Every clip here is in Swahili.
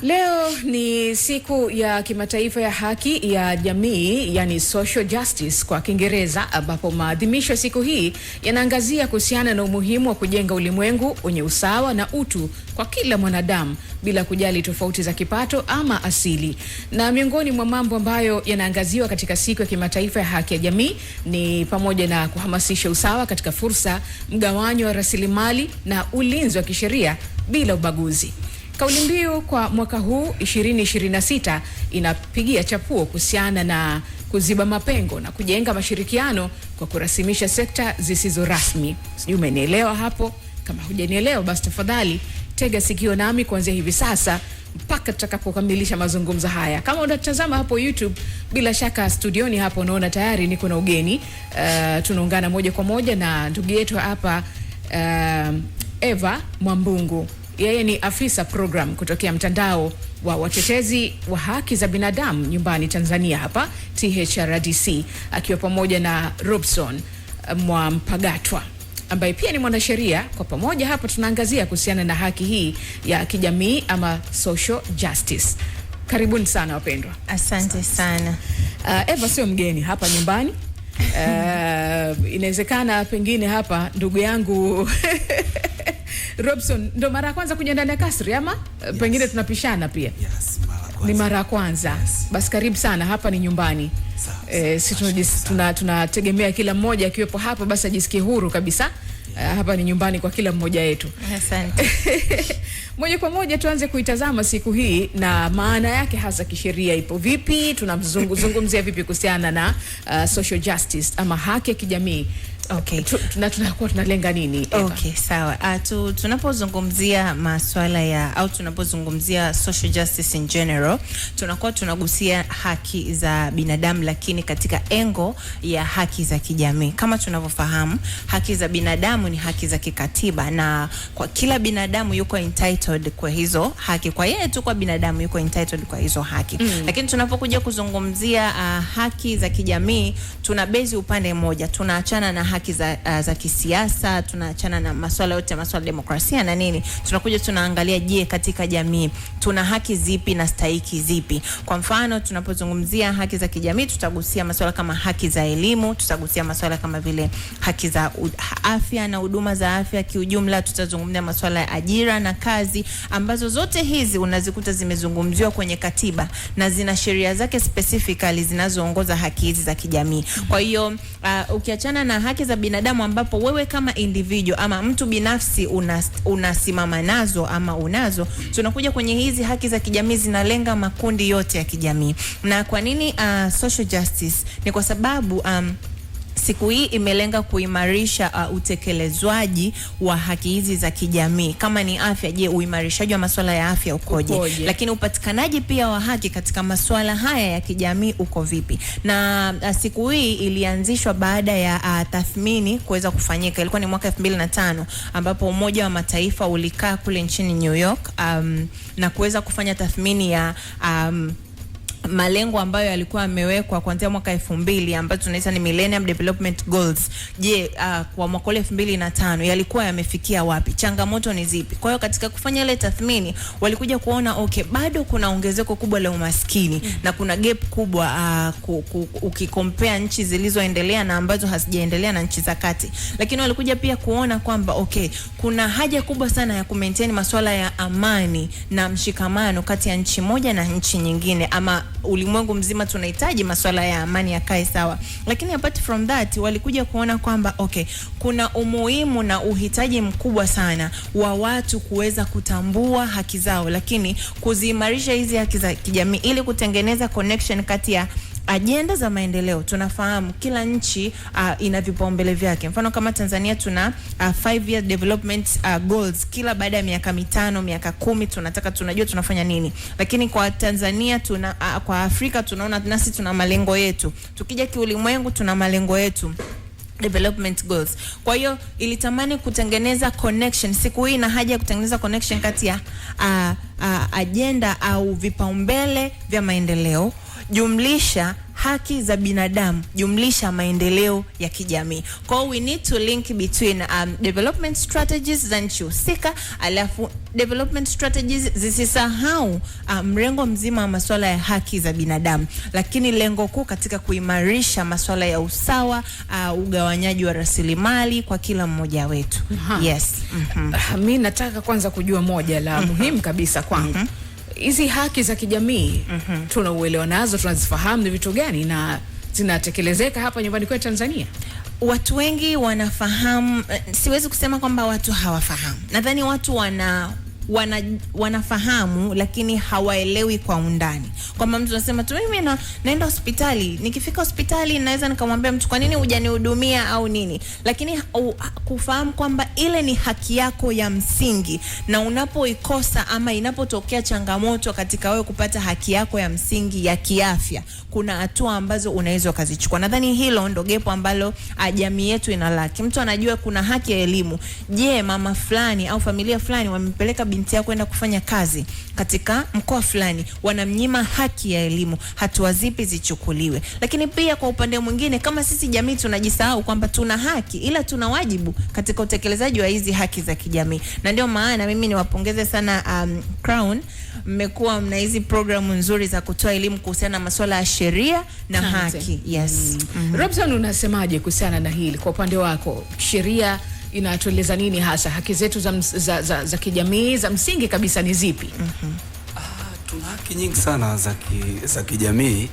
Leo ni siku ya kimataifa ya haki ya jamii, yani social justice kwa Kiingereza, ambapo maadhimisho ya siku hii yanaangazia kuhusiana na umuhimu wa kujenga ulimwengu wenye usawa na utu kwa kila mwanadamu bila kujali tofauti za kipato ama asili. Na miongoni mwa mambo ambayo yanaangaziwa katika siku ya kimataifa ya haki ya jamii ni pamoja na kuhamasisha usawa katika fursa, mgawanyo wa rasilimali na ulinzi wa kisheria bila ubaguzi. Kauli mbiu kwa mwaka huu 2026 inapigia chapuo kuhusiana na kuziba mapengo na kujenga mashirikiano kwa kurasimisha sekta zisizo rasmi. Sijui umenielewa hapo? Kama hujanielewa basi tafadhali tega sikio nami kuanzia hivi sasa mpaka tutakapokamilisha mazungumzo haya. Kama unatazama hapo YouTube, bila shaka studioni hapo unaona tayari niko na ugeni. Tunaungana moja kwa moja na ndugu yetu hapa Eva Mwambungu. Yeye ni afisa program kutokea mtandao wa watetezi wa haki za binadamu nyumbani Tanzania hapa THRDC, akiwa pamoja na Robson Mwampagatwa ambaye pia ni mwanasheria. Kwa pamoja hapa tunaangazia kuhusiana na haki hii ya kijamii ama social justice. Karibuni sana wapendwa. Asante sana. Eva sio mgeni hapa nyumbani. Inawezekana pengine hapa ndugu yangu Robson ndo mara ya kwanza kuja ndani ya kasri ama pengine tunapishana pia? Yes, ni mara ya kwanza. Yes. Basi karibu sana, hapa ni nyumbani. Sisi tunategemea kila mmoja akiwepo hapa basi ajisikie huru kabisa. Hapa ni nyumbani kwa kila mmoja wetu. Asante. Moja kwa moja tuanze kuitazama siku hii na maana yake hasa kisheria ipo vipi, tunazungumzia vipi kuhusiana na social justice ama haki ya kijamii. Okay. Tunakuwa tunalenga nini, Eva? Okay, sawa. Tunapozungumzia masuala ya au tunapozungumzia social justice in general, tunakuwa tunagusia haki za binadamu lakini katika engo ya haki za kijamii. Kama tunavyofahamu, haki za binadamu ni haki za kikatiba na kwa kila binadamu yuko entitled kwa hizo haki. Kwa yeye tu kwa binadamu yuko entitled kwa hizo haki. Lakini tunapokuja kuzungumzia haki za kijamii, tuna base upande mmoja. Tunaachana na haki za kisiasa, tunaachana na masuala yote, masuala demokrasia na nini. Tunakuja tunaangalia, je, katika jamii tuna haki zipi na stahiki zipi? Kwa mfano, tunapozungumzia haki za kijamii, tutagusia masuala kama haki za elimu, tutagusia masuala kama vile haki za afya na huduma za afya kiujumla, tutazungumzia masuala ya ajira na kazi, ambazo zote hizi unazikuta zimezungumziwa kwenye katiba na zina sheria zake specifically zinazoongoza haki hizi za kijamii. Kwa hiyo ukiachana na haki za binadamu ambapo wewe kama individual ama mtu binafsi unasimama nazo ama unazo, tunakuja kwenye hizi haki za kijamii zinalenga makundi yote ya kijamii. Na kwa nini social justice? Ni kwa sababu siku hii imelenga kuimarisha utekelezwaji wa haki hizi za kijamii. Kama ni afya, je, uimarishaji wa masuala ya afya ukoje? Lakini upatikanaji pia wa haki katika masuala haya ya kijamii uko vipi? Na siku hii ilianzishwa baada ya tathmini kuweza kufanyika. Ilikuwa ni mwaka 2005 ambapo Umoja wa Mataifa ulikaa kule nchini New York na kuweza kufanya tathmini ya malengo ambayo yalikuwa yamewekwa kuanzia mwaka 2000 ambayo tunaita ni Millennium Development Goals. Je, kwa mwaka 2005 yalikuwa yamefikia wapi? Changamoto ni zipi? Kwa hiyo katika kufanya ile tathmini walikuja kuona okay, bado kuna ongezeko kubwa la umaskini na kuna gap kubwa ukikompare nchi zilizoendelea na ambazo hazijaendelea na nchi za kati. Lakini walikuja pia kuona kwamba okay, kuna haja kubwa sana ya kumaintain masuala ya amani na mshikamano kati ya nchi moja na nchi nyingine, ama ulimwengu mzima tunahitaji masuala ya amani yakae sawa. Lakini apart from that walikuja kuona kwamba okay, kuna umuhimu na uhitaji mkubwa sana wa watu kuweza kutambua haki zao, lakini kuziimarisha hizi haki za kijamii ili kutengeneza connection kati ya agenda za maendeleo. Tunafahamu kila nchi ina vipaumbele vyake. Mfano kama Tanzania tuna 5-year development goals. Kila baada ya miaka 5, miaka 10 tunajua tunafanya nini. Lakini kwa Tanzania kwa Afrika tunaona nasi tuna malengo yetu. Tukija kiulimwengu tuna malengo yetu, development goals. Kwa hiyo ilitamani kutengeneza connection siku hii, na haja ya kutengeneza connection kati ya agenda au vipaumbele vya maendeleo jumlisha haki za binadamu jumlisha maendeleo ya kijamii. Kwa hiyo we need to link between development strategies za nchi husika, alafu development strategies zisisahau mrengo mzima wa masuala ya haki za binadamu, lakini lengo kuu katika kuimarisha masuala ya usawa, ugawanyaji wa rasilimali kwa kila mmoja wetu. Yes. Mimi nataka kwanza kujua moja la muhimu kabisa kwangu. Hizi haki za kijamii tunauelewa nazo, tunazifahamu ni vitu gani na zinatekelezeka hapa nyumbani kwetu Tanzania? Watu wengi wanafahamu, siwezi kusema kwamba watu hawafahamu. Nadhani watu wanafahamu lakini hawaelewi kwa undani. Kwamba mtu anasema tu mimi naenda hospitali, nikifika hospitali naweza nikamwambia mtu kwa nini hujanihudumia au nini, lakini kufahamu kwamba ile ni haki yako ya msingi, na unapoikosa ama inapotokea changamoto katika wewe kupata haki yako ya msingi ya kiafya, kuna hatua ambazo unaweza kuzichukua. Nadhani hilo ndo gepo ambalo jamii yetu inalaki. Mtu anajua kuna haki ya elimu. Je, mama fulani au familia fulani wamempeleka binti yao kwenda kufanya kazi katika mkoa fulani, wanamnyima haki ya elimu, hatua zipi zichukuliwe? Lakini pia kwa upande mwingine, kama sisi jamii tunajisahau kwamba tuna haki ila tuna wajibu katika utekelezaji wa hizi haki za kijamii. Na ndio maana mimi niwapongeze sana Crown, mmekuwa mna hizi programu nzuri za kutoa elimu kuhusiana na masuala ya sheria na haki. Yes. Robson, unasemaje kuhusiana na hili kwa upande wako? Sheria inatueleza nini hasa? Haki zetu za kijamii za msingi kabisa ni zipi? Tuna haki nyingi sana za kijamii,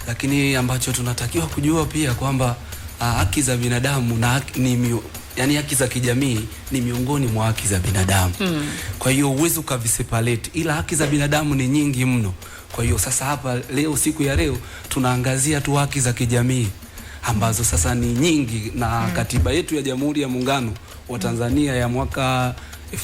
lakini ambacho tunatakiwa kujua pia kwamba haki za binadamu na yani haki za kijamii ni miongoni mwa haki za binadamu. Kwa hiyo uwezo ukaviseparate, ila haki za binadamu ni nyingi mno. Kwa hiyo sasa hapa leo, siku ya leo, tunaangazia tu haki za kijamii ambazo sasa ni nyingi, na katiba yetu ya Jamhuri ya Muungano wa Tanzania ya mwaka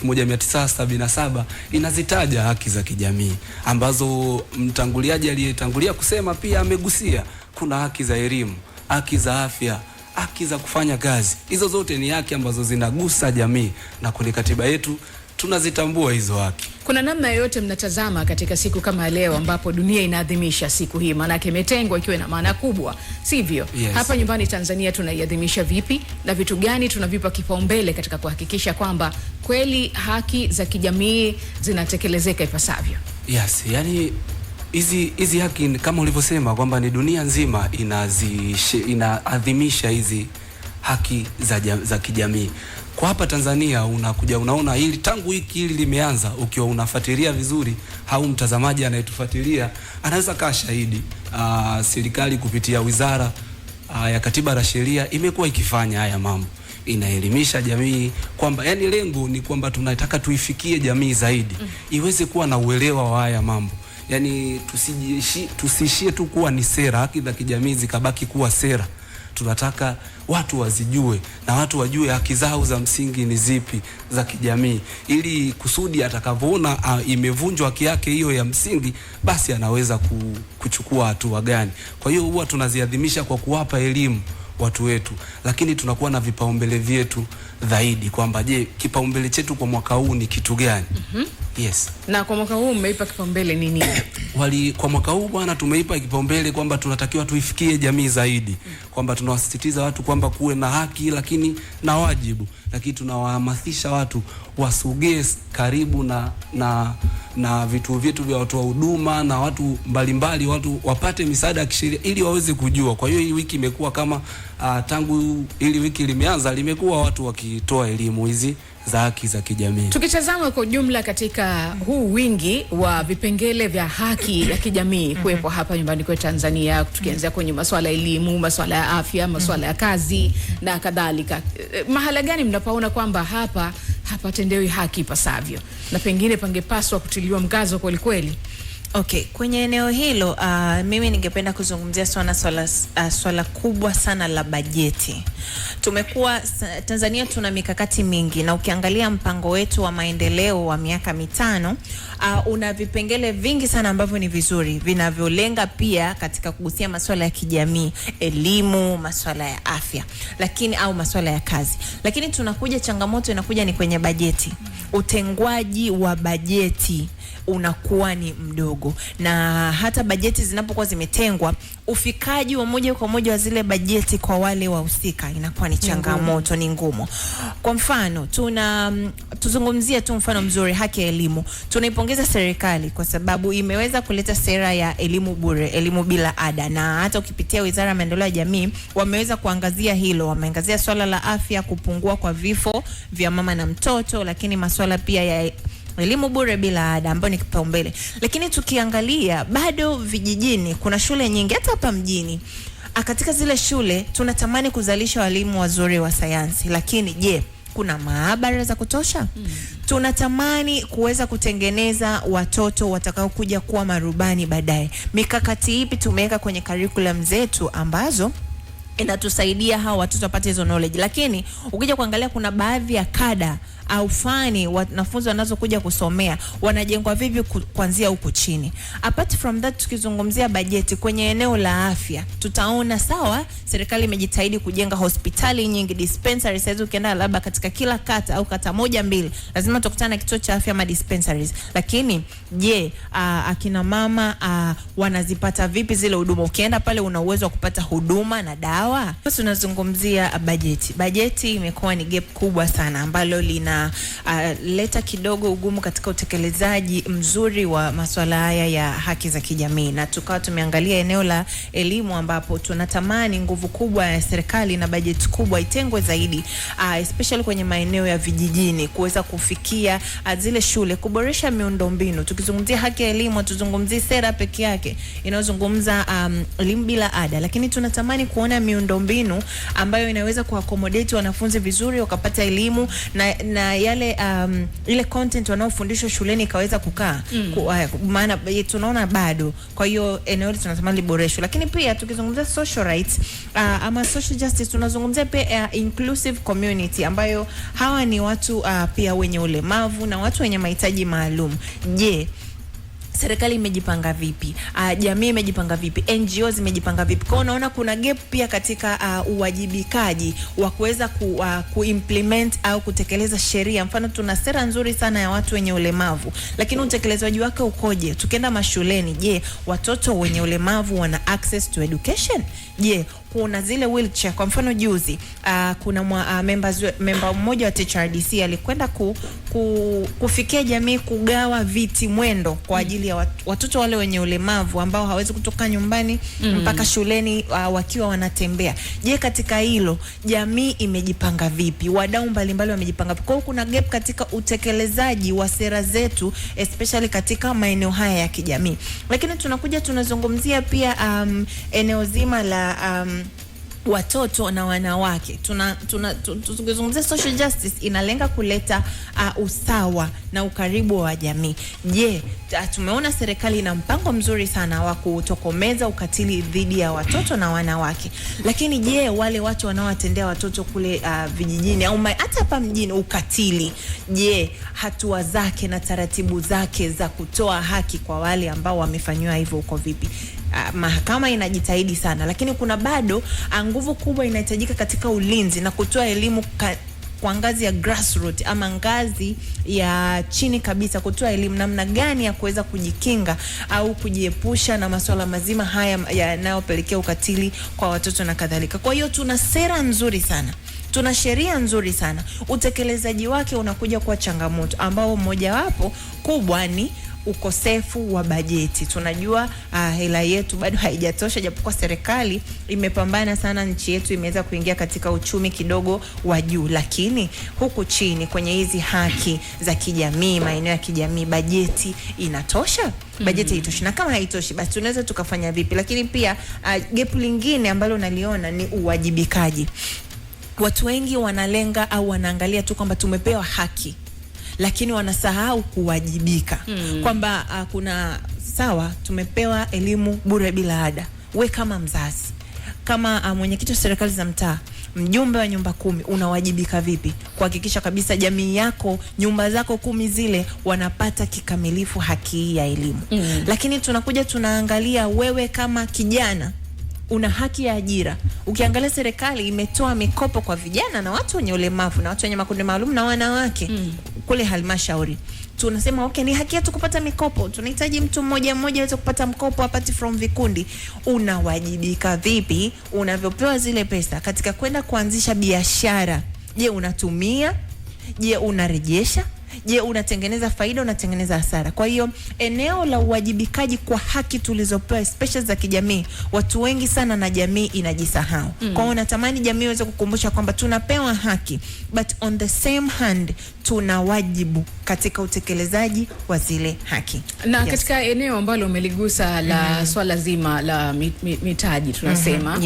1977 inazitaja haki za kijamii ambazo mtanguliaji aliyetangulia kusema pia amegusia. Kuna haki za elimu, haki za afya, haki za kufanya kazi. Hizo zote ni haki ambazo zinagusa jamii, na kwenye katiba yetu tunazitambua hizo haki. Kuna namna yoyote mnatazama katika siku kama leo ambapo dunia inaadhimisha siku hii, maana yake imetengwa ikiwa na maana kubwa, sivyo? Yes. Hapa nyumbani Tanzania tunaiadhimisha vipi na vitu gani tunavipa kipaumbele katika kuhakikisha kwamba kweli haki za kijamii zinatekelezeka ipasavyo? Yes, yani hizi haki kama ulivyosema kwamba ni dunia nzima inaadhimisha hizi haki za kijamii. Kwa hapa Tanzania unakuja unaona hili tangu wiki hili limeanza, ukiwa unafuatilia vizuri au mtazamaji anayetufuatilia anaweza kaa shahidi. Serikali kupitia Wizara ya Katiba na Sheria imekuwa ikifanya haya mambo, inaelimisha jamii kwamba yani lengo ni kwamba tunataka tuifikie jamii zaidi iweze kuwa na uelewa wa haya mambo. Yani tusiishie tu kuwa ni sera, haki za kijamii zikabaki kuwa sera. Tunataka watu wazijue na watu wajue haki zao za msingi ni zipi za kijamii, ili kusudi atakavyoona imevunjwa haki yake hiyo ya msingi, basi anaweza kuchukua hatua gani. Kwa hiyo huwa tunaziadhimisha kwa kuwapa elimu watu wetu, lakini tunakuwa na vipaumbele vyetu zaidi kwamba je, kipaumbele chetu kwa mwaka huu ni kitu gani? Yes. Na kwa mwaka huu mmeipa kipaumbele nini? Kwa mwaka huu bwana, tumeipa kipaumbele kwamba tunatakiwa tuifikie jamii zaidi, kwamba tunawasisitiza watu kwamba kuwe na haki lakini na wajibu, lakini tunawahamasisha watu wasogee karibu na vituo vyetu vya watu wa huduma na watu mbalimbali, watu wapate misaada ya kisheria ili waweze kujua. Kwa hiyo hii wiki imekuwa kama tangu ili wiki limeanza, limekuwa watu wakitoa elimu hizi za haki za kijamii. Tukitazama kwa jumla katika huu wingi wa vipengele vya haki ya kijamii kuwepo hapa nyumbani kwa Tanzania, tukianzia kwenye masuala ya elimu, masuala ya afya, masuala ya kazi na kadhalika, mahala gani mnapaona kwamba hapa tendewi haki pasavyo na pengine pangepaswa kutiliwa mkazo kweli kweli? Okay, kwenye eneo hilo mimi ningependa kuzungumzia swala kubwa sana la bajeti. Tanzania tuna mikakati mingi, na ukiangalia mpango wetu wa maendeleo wa miaka 5 una vipengele vingi sana ambavyo ni vizuri, vinavyolenga pia katika kugusia masuala ya kijamii, elimu, masuala ya afya, lakini au masuala ya kazi. Lakini tunakuja, changamoto inakuja ni kwenye bajeti. Utengwaji wa bajeti unakuwa ni mdogo, na hata bajeti zinapokuwa zimetengwa, ufikaji wa moja kwa moja wa zile bajeti kwa wale wahusika inakuwa ni changamoto, ni ngumu. Kwa mfano, tuzungumzie tu mfano mzuri, haki ya elimu. Tunaipongeza serikali kwa sababu imeweza kuleta sera ya elimu bure, elimu bila ada, na hata ukipitia Wizara ya Maendeleo ya Jamii wameweza kuangazia hilo. Wameangazia swala la afya, kupungua kwa vifo vya mama na mtoto, lakini masuala pia ya elimu bure bila ada ambayo ni kipaumbele. Lakini tukiangalia bado vijijini kuna shule nyingi, hata hapa mjini katika zile shule tunatamani kuzalisha walimu wazuri wa sayansi, lakini je, kuna maabara za kutosha? Tunatamani kuweza kutengeneza watoto watakao kuja kuwa marubani baadaye. Mikakati ipi tumeweka kwenye curriculum zetu ambazo inatusaidia hawa watoto wapate hizo knowledge? Lakini ukija kuangalia kuna baadhi ya kada au fani wanafunzi wanazokuja kusomea wanajengwa vipi kuanzia huku chini. Apart from that, tukizungumzia bajeti kwenye eneo la afya, tutaona sawa, serikali imejitahidi kujenga hospitali nyingi, dispensaries. Sasa ukienda labda katika kila kata au kata 1-2 lazima tukutane na kituo cha afya ama dispensaries. Lakini je, akina mama wanazipata vipi zile huduma? Ukienda pale una uwezo wa kupata huduma na dawa? Sasa tunazungumzia bajeti. Bajeti imekuwa ni gap kubwa sana ambalo lina leta kidogo ugumu katika utekelezaji mzuri wa masuala haya ya haki za kijamii. Na tukawa tumeangalia eneo la elimu ambapo tunatamani nguvu kubwa ya serikali na bajeti kubwa itengwe zaidi, especially kwenye maeneo ya vijijini, kuweza kufikia zile shule, kuboresha miundombinu. Tukizungumzia haki ya elimu, tuzungumzie sera peke yake inayozungumza elimu bila ada, lakini tunatamani kuona miundombinu ambayo inaweza kuaccommodate wanafunzi vizuri wakapata elimu na yale ile content wanaofundishwa shuleni ikaweza kukaa. Maana tunaona bado, kwa hiyo eneo hili tunatamani liboreshwe. Lakini pia tukizungumzia social rights ama social justice, tunazungumzia pia inclusive community, ambayo hawa ni watu pia wenye ulemavu na watu wenye mahitaji maalum. Je, serikali imejipanga vipi? Jamii imejipanga vipi? NGOs imejipanga vipi? Kwa unaona kuna gap pia katika uwajibikaji wa kuweza kuimplement au kutekeleza sheria. Mfano, tuna sera nzuri sana ya watu wenye ulemavu, lakini utekelezaji wake ukoje? Tukienda mashuleni, je, watoto wenye ulemavu wana access to education? Je, kuna zile wheelchair? Kwa mfano juzi kuna member mmoja wa THRDC alikwenda kufikia jamii kugawa viti mwendo kwa ajili ya watoto wale wenye ulemavu ambao hawezi kutoka nyumbani mpaka shuleni wakiwa wanatembea. Je, katika hilo jamii imejipanga vipi? Wadau mbalimbali wamejipanga vipi? Kwa hiyo kuna gap katika utekelezaji wa sera zetu, especially katika maeneo haya ya kijamii. Lakini tunazungumzia pia eneo zima la watoto na wanawake. Tukizungumzia social justice inalenga kuleta usawa na ukaribu wa jamii. Je, tumeona serikali ina mpango mzuri sana wa kutokomeza ukatili dhidi ya watoto na wanawake. Lakini je, wale watu wanaowatendea watoto kule vijijini au hata hapa mjini ukatili, je, hatua zake na taratibu zake za kutoa haki kwa wale ambao wamefanywa hivyo uko vipi? Mahakama inajitahidi sana, lakini kuna bado nguvu kubwa inahitajika katika ulinzi na kutoa elimu kwa ngazi ya grassroots ama ngazi ya chini kabisa, kutoa elimu namna gani ya kuweza kujikinga au kujiepusha na masuala mazima haya yanayopelekea ukatili kwa watoto na kadhalika. Kwa hiyo tuna sera nzuri sana, tuna sheria nzuri sana, utekelezaji wake unakuja kwa changamoto ambao mojawapo kubwa ni ukosefu wa bajeti. Tunajua hela yetu bado haijatosha, japokuwa serikali imepambana sana, nchi yetu imeweza kuingia katika uchumi kidogo wa juu, lakini huku chini kwenye hizi haki za kijamii, maeneo ya kijamii, bajeti inatosha? Bajeti haitoshi, na kama haitoshi basi tunaweza tukafanya vipi? Lakini pia gap lingine ambalo naliona ni uwajibikaji. Watu wengi wanalenga au wanaangalia tu kwamba tumepewa haki, lakini wanasahau kuwajibika. Kwamba kuna sawa, tumepewa elimu bure bila ada. We kama mzazi, kama mwenyekiti wa serikali za mtaa, mjumbe wa nyumba 10, unawajibika vipi kuhakikisha kabisa jamii yako, nyumba zako 10 zile wanapata kikamilifu haki ya elimu. Lakini tunakuja tunaangalia wewe kama kijana una haki ya ajira. Ukiangalia serikali imetoa mikopo kwa vijana na watu wenye ulemavu na watu wenye makundi maalum na wanawake kule halmashauri. Tunasema okay, ni haki yetu kupata mikopo. Tunahitaji mtu mmoja mmoja aweze kupata mkopo apart from vikundi. Unawajibika vipi unavyopewa zile pesa katika kwenda kuanzisha biashara? Je, unatumia? Je, unarejesha? Je, unatengeneza faida, unatengeneza hasara? Kwa hiyo eneo la uwajibikaji kwa haki tulizopewa especially za kijamii, watu wengi sana na jamii inajisahau. Kwa hiyo natamani jamii iweze kukumbusha kwamba tunapewa haki, but on the same hand tuna wajibu katika utekelezaji wa zile haki. Na katika eneo ambalo umeligusa la swala zima la mitaji tunasema,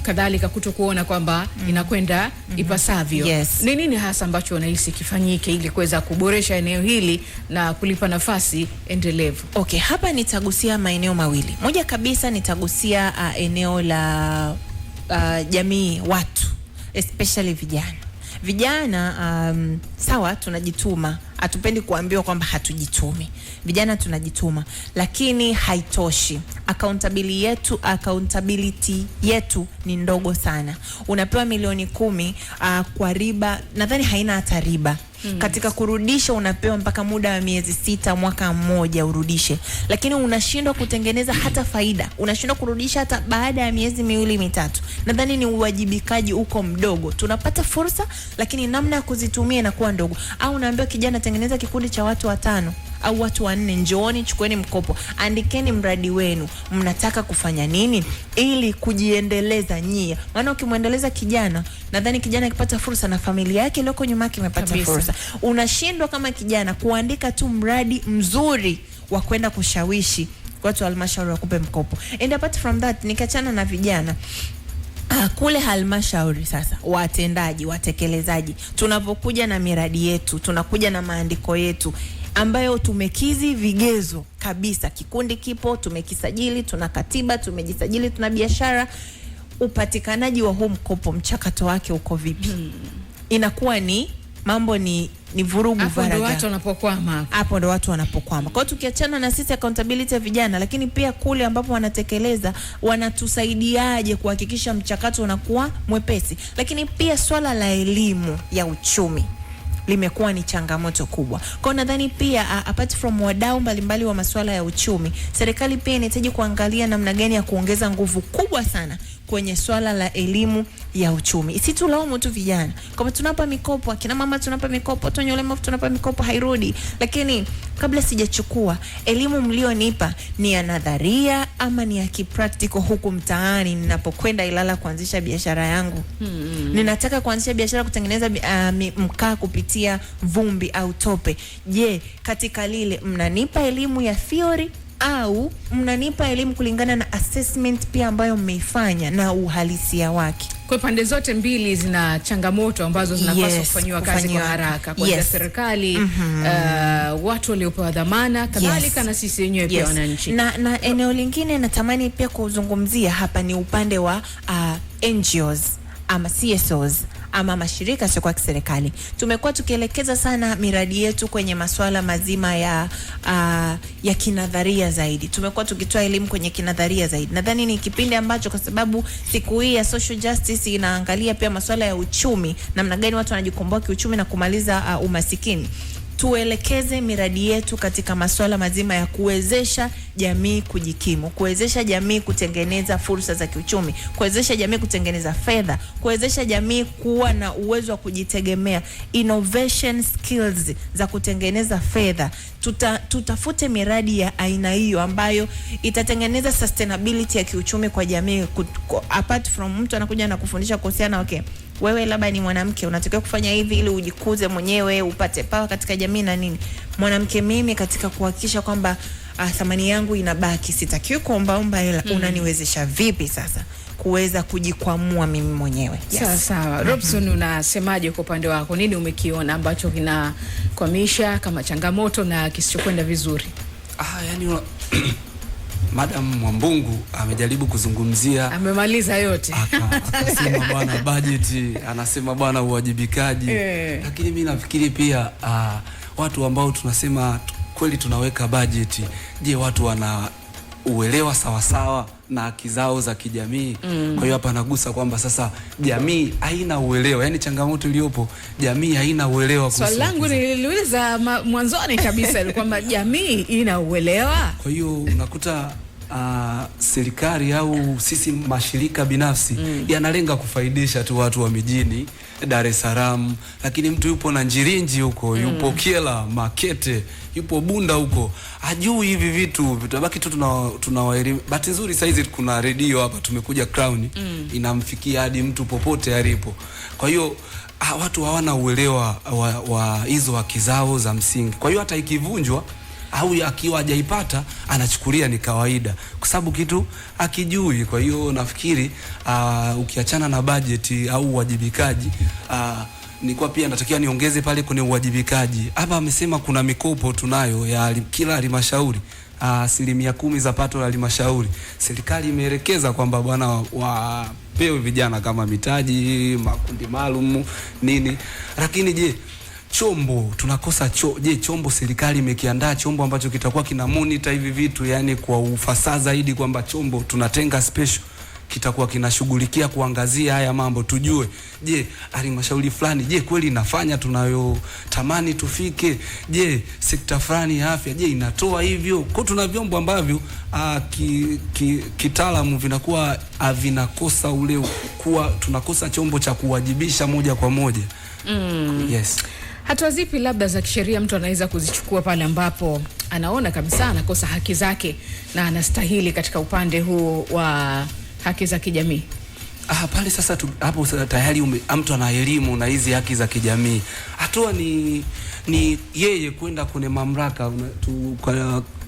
kadhalika kutokuona kwamba inakwenda ipasavyo. Ni nini hasa ambacho unahisi kifanyike ili kuweza kuboresha eneo hili na kulipa nafasi endelevu? Okay, hapa nitagusia maeneo mawili. Moja kabisa nitagusia eneo la jamii, watu especially vijana. Vijana sawa, tunajituma. Hatupendi kuambiwa kwamba hatujitumi. Vijana tunajituma, lakini haitoshi. Accountability yetu ni ndogo sana. Unapewa milioni 10 kwa riba, nadhani haina hata riba. Katika kurudisha unapewa mpaka muda wa miezi 6, mwaka mmoja urudishe. Lakini unashindwa kutengeneza hata faida. Unashindwa kurudisha hata baada ya miezi 2 mitatu. Nadhani ni uwajibikaji uko mdogo. Tunapata fursa lakini namna ya kuzitumia inakuwa ndogo. Au unaambiwa kijana, tengeneza kikundi cha watu 5 au watu 4, njooni chukueni mkopo, andikeni mradi wenu, mnataka kufanya nini ili kujiendeleza nyie. Maana ukimwendeleza kijana, nadhani kijana akipata fursa na familia yake iliyoko nyuma yake imepata fursa. Unashindwa kama kijana kuandika tu mradi mzuri wa kwenda kushawishi watu wa halmashauri wakupe mkopo. And apart from that, nikachana na vijana kule halmashauri sasa, watendaji, watekelezaji, tunapokuja na miradi yetu, tunakuja na maandiko yetu ambayo tumekizi vigezo kabisa. Kikundi kipo, tumekisajili, tuna katiba, tumejisajili, tuna biashara. Upatikanaji wa huu mkopo, mchakato wake uko vipi? Inakuwa ni mambo ni vurugu, varaga. Hapo ndo watu wanapokwama. Kwa hiyo tukiachana na sisi accountability ya vijana, lakini pia kule ambapo wanatekeleza, wanatusaidiaje kuhakikisha mchakato unakuwa mwepesi? Lakini pia swala la elimu ya uchumi limekuwa ni changamoto kubwa. Kwa nadhani pia apart from wadau mbalimbali wa masuala ya uchumi, serikali pia inahitaji kuangalia namna gani ya kuongeza nguvu kubwa sana kwenye swala la elimu ya uchumi. Isitulaumu tu vijana kama tunapa mikopo, akina mama tunapa mikopo, watu wenye ulemavu tunapa mikopo, hairudi. Lakini kabla sijachukua, elimu mlionipa ni ya nadharia ama ni ya kipractical huku mtaani ninapokwenda Ilala kuanzisha biashara yangu? Ninataka kuanzisha biashara kutengeneza mkaa kupitia vumbi au tope. Je, katika lile mnanipa elimu ya theory au mnanipa elimu kulingana na assessment pia ambayo mmeifanya na uhalisia wake? Kwa pande zote mbili zina changamoto ambazo zinapaswa kufanywa kazi kwa haraka. Kwa serikali, watu waliopewa dhamana, kadhalika na sisi wenyewe pia wananchi. Na eneo lingine natamani pia kuzungumzia hapa ni upande wa NGOs ama CSOs ama mashirika sio kwa kiserikali. Tumekuwa tukielekeza sana miradi yetu kwenye masuala mazima ya kinadharia zaidi. Tumekuwa tukitoa elimu kwenye kinadharia zaidi. Nadhani ni kipindi ambacho, kwa sababu siku hii ya social justice inaangalia pia masuala ya uchumi, namna gani watu wanajikomboa kiuchumi na kumaliza umasikini, tuelekeze miradi yetu katika masuala mazima ya kuwezesha jamii kujikimu, kuwezesha jamii kutengeneza fursa za kiuchumi, kuwezesha jamii kutengeneza fedha, kuwezesha jamii kuwa na uwezo wa kujitegemea, innovation skills za kutengeneza fedha. Tutafute miradi ya aina hiyo ambayo itatengeneza sustainability ya kiuchumi kwa jamii, apart from mtu anakuja na kufundisha kuhusiana wewe labda ni mwanamke unatakiwa kufanya hivi ili ujikuze mwenyewe, upate power katika jamii na nini. Mwanamke mimi katika kuhakikisha kwamba thamani yangu inabaki, sitakiwi kuomba hela, unaniwezesha vipi sasa kuweza kujikwamua mimi mwenyewe? Sawa. Robson, unasemaje kwa upande wako? Nini umekiona ambacho kinakwamisha kama changamoto na kisichokwenda vizuri? Yani Madam Mwambungu amejaribu kuzungumzia, amemaliza yote akasema bwana budget, anasema bwana uwajibikaji. Lakini mimi nafikiri pia watu ambao tunasema kweli tunaweka budget, je, watu wana uelewa sawasawa na haki zao za kijamii? Kwa hiyo hapa nagusa kwamba sasa jamii haina uelewa, yani changamoto iliyopo jamii haina uelewa. Swali langu niliuliza mwanzoni kabisa kwamba jamii ina uelewa. Kwa hiyo unakuta serikali au sisi mashirika binafsi yanalenga kufaidisha tu watu wa mijini Dar es Salaam, lakini mtu yupo na Njirinji huko, yupo Kiela, Makete, yupo Bunda huko, hajui hivi vitu. Vitabaki tu tunawaelimisha. Bahati nzuri sasa hizi kuna redio hapa, tumekuja Crown, inamfikia hadi mtu popote alipo. Kwa hiyo watu hawana uelewa wa hizo haki zao za msingi. Kwa hiyo hata ikivunjwa au akiwa hajaipata anachukulia ni kawaida, kwa sababu kitu akijui. Kwa hiyo nafikiri ukiachana na bajeti au uwajibikaji, nilikuwa pia natakiwa niongeze pale kwenye uwajibikaji. Hapa amesema kuna mikopo tunayo ya kila halmashauri, 10% za pato la halmashauri. Serikali imeelekeza kwamba bwana wapewe vijana kama mitaji, makundi maalum nini. Lakini je, chombo tunakosa je, chombo serikali imekiandaa chombo ambacho kitakuwa kina monitor hivi vitu, yani kwa ufasaha zaidi, kwamba chombo tunatenga special kitakuwa kinashughulikia kuangazia haya mambo, tujue je halmashauri fulani je kweli inafanya tunayotamani tufike, je sekta fulani ya afya je inatoa hivyo. Kwa tuna vyombo ambavyo kitaalamu vinakuwa vinakosa ule kuwa tunakosa chombo cha kuwajibisha moja kwa moja. Yes. Hatua zipi labda za kisheria mtu anaweza kuzichukua pale ambapo anaona kabisa anakosa haki zake na anastahili katika upande huu wa haki za kijamii? Pale sasa hapo tayari mtu ana elimu na hizi haki za kijamii. Hatua ni yeye kwenda kwenye mamlaka.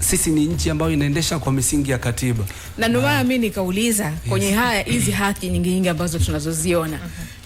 Sisi ni nchi ambayo inaendesha kwa misingi ya katiba. Na ndio maana mimi nikauliza kwenye hizi haki nyingi ambazo tunazoziona